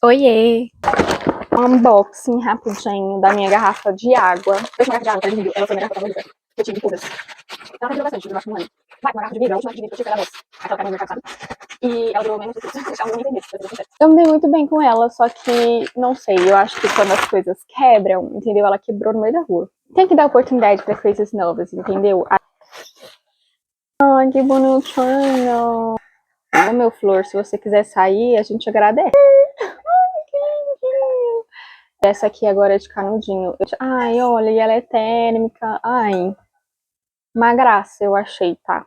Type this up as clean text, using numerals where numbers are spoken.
Oiê! Unboxing rapidinho da minha garrafa de água. Eu tinha uma garrafa de água que ela dividiu. Ela foi minha garrafa favorita. Que eu tive de todas. Ela durou bastante, durou acho que um ano. Vai, uma garrafa de vidro, a última de vidro que eu tive foi da Ross. Aquela que era no mercado, sabe? E ela durou menos do que isso. Ela não me entendeu, pra ser sincera. Eu me dei muito bem com ela, só que, não sei, eu acho que quando as coisas quebram, entendeu? Ela quebrou no meio da rua. Tem que dar oportunidade pra coisas novas, entendeu? Ai, que bonitinho. Ah, meu flor, se você quiser sair, a gente agradece. Que lindinho. Essa aqui agora é de canudinho. Ai, olha, e ela é térmica. Ai, uma graça, eu achei, tá?